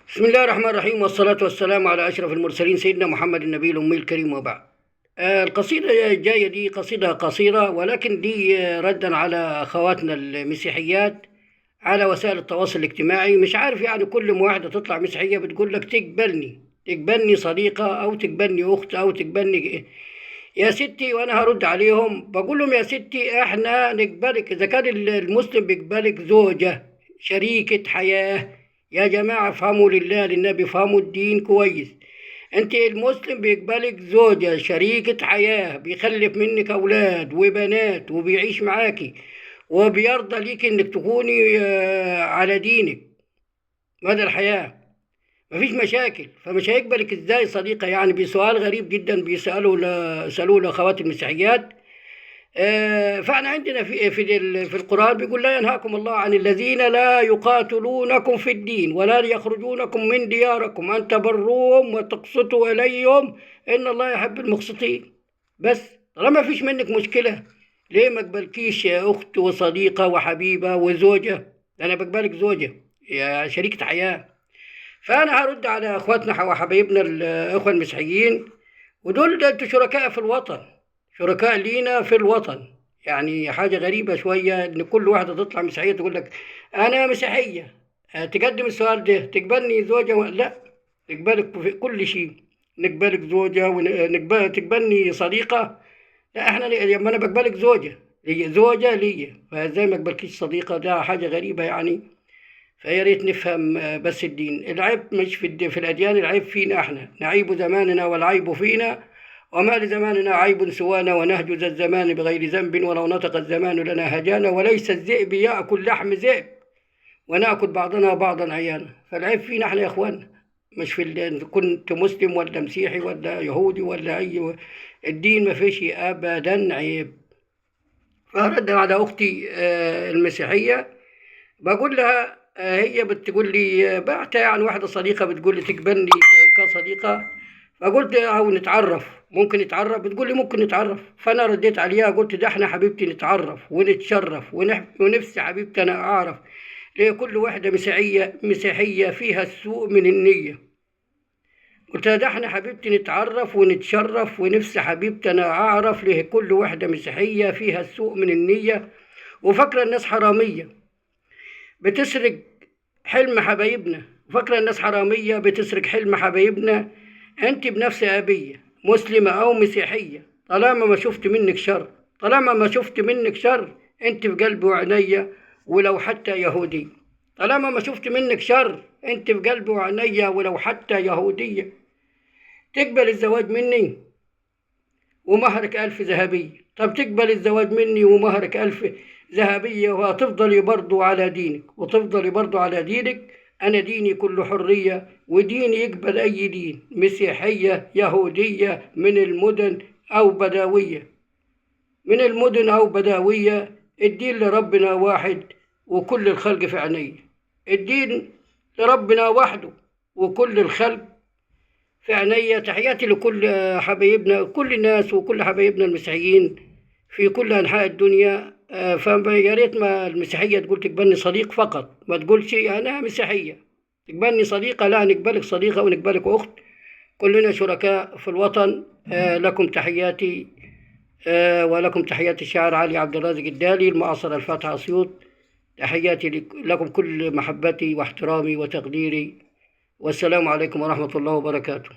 بسم الله الرحمن الرحيم، والصلاة والسلام على أشرف المرسلين سيدنا محمد النبي الأمي الكريم، وبعد. القصيدة الجاية دي قصيدة قصيرة، ولكن دي ردا على أخواتنا المسيحيات على وسائل التواصل الاجتماعي. مش عارف يعني كل ما واحدة تطلع مسيحية بتقول لك تقبلني صديقة، أو تقبلني أخت، أو تقبلني يا ستي. وأنا هرد عليهم بقول لهم يا ستي إحنا نقبلك إذا كان المسلم بيقبلك زوجة شريكة حياة. يا جماعة افهموا لله للنبي، افهموا الدين كويس. انت المسلم بيقبلك زوجة شريكة حياة، بيخلف منك اولاد وبنات وبيعيش معاكي، وبيرضى ليك انك تكوني على دينك مدى الحياة، مفيش مشاكل. فمش هيقبلك ازاي صديقة؟ يعني بسؤال غريب جدا سألوه لاخوات المسيحيات. فاحنا عندنا في القرآن بيقول: لا ينهاكم الله عن الذين لا يقاتلونكم في الدين ولا يخرجونكم من دياركم أن تبروهم وتقسطوا إليهم إن الله يحب المقسطين. بس طالما فيش منك مشكلة، ليه ما قبلكيش يا أخت وصديقة وحبيبة وزوجة؟ أنا بقبلك زوجة يا شريكة حياة. فأنا هرد على إخواتنا وحبايبنا الإخوة المسيحيين، ودول ده انتوا شركاء في الوطن، شركاء لينا في الوطن. يعني حاجة غريبة شوية إن كل واحدة تطلع مسيحية تقول لك أنا مسيحية. تقدم السؤال ده: تقبلني زوجة ولا لا؟ نقبلك في كل شيء، نقبلك زوجة تقبلني صديقة. لا، احنا لما انا بقبلك زوجة لي، زوجة لي، فازاي ما اقبلكيش صديقة؟ ده حاجة غريبة يعني. فيا ريت نفهم بس الدين. العيب مش في الأديان، العيب فينا احنا. نعيب زماننا والعيب فينا، وما لزماننا عيب سوانا، ونهج ذا الزمان بغير ذنب، ولو نطق الزمان لنا هجانا، وليس الذئب يأكل لحم ذئب، ونأكل بعضنا بعضا عيانا. فالعيب فينا احنا يا اخوان، مش في إن كنت مسلم ولا مسيحي ولا يهودي ولا أي. الدين ما فيش أبدا عيب. فرد على أختي المسيحية، بقول لها هي بتقول لي بعتها عن واحدة صديقة بتقول لي تقبلني كصديقة. فقلت أو نتعرف، ممكن نتعرف؟ بتقول لي ممكن نتعرف. فأنا رديت عليها قلت: ده احنا حبيبتي نتعرف ونتشرف ونفسي حبيبتي أنا أعرف. ليه كل واحدة مسيحية فيها السوء من النية؟ قلت لها: ده احنا حبيبتي نتعرف ونتشرف ونفسي حبيبتي أنا أعرف. ليه كل واحدة مسيحية فيها السوء من النية وفاكرة الناس حرامية بتسرق حلم حبايبنا، وفاكرة الناس حرامية بتسرق حلم حبايبنا. انت بنفس أبية مسلمة أو مسيحية، طالما ما شفت منك شر، طالما ما شفت منك شر، انت في قلبي وعينيا ولو حتى يهودي. طالما ما شفت منك شر، انت في قلبي وعينيا ولو حتى يهودية. تقبل الزواج مني ومهرك 1000 ذهبية؟ طب تقبل الزواج مني ومهرك 1000 ذهبية وهتفضلي برضو على دينك، وتفضلي برضو على دينك. أنا ديني كله حرية، وديني يقبل أي دين، مسيحية يهودية من المدن أو بدوية، من المدن أو بدوية. الدين لربنا واحد وكل الخلق في عينيه. الدين لربنا وحده وكل الخلق في عينيا. تحياتي لكل حبايبنا، كل الناس وكل حبايبنا المسيحيين في كل أنحاء الدنيا. فيا ريت ما المسيحية تقول تقبلني صديق فقط، ما تقولش أنا مسيحية. تقبلني صديقة؟ لا، نقبلك صديقة ونقبلك أخت، كلنا شركاء في الوطن. لكم تحياتي، ولكم تحياتي الشاعر علي عبد الرازق الدالي، المعاصر الفاتح أسيوط. تحياتي لكم كل محبتي واحترامي وتقديري، والسلام عليكم ورحمة الله وبركاته.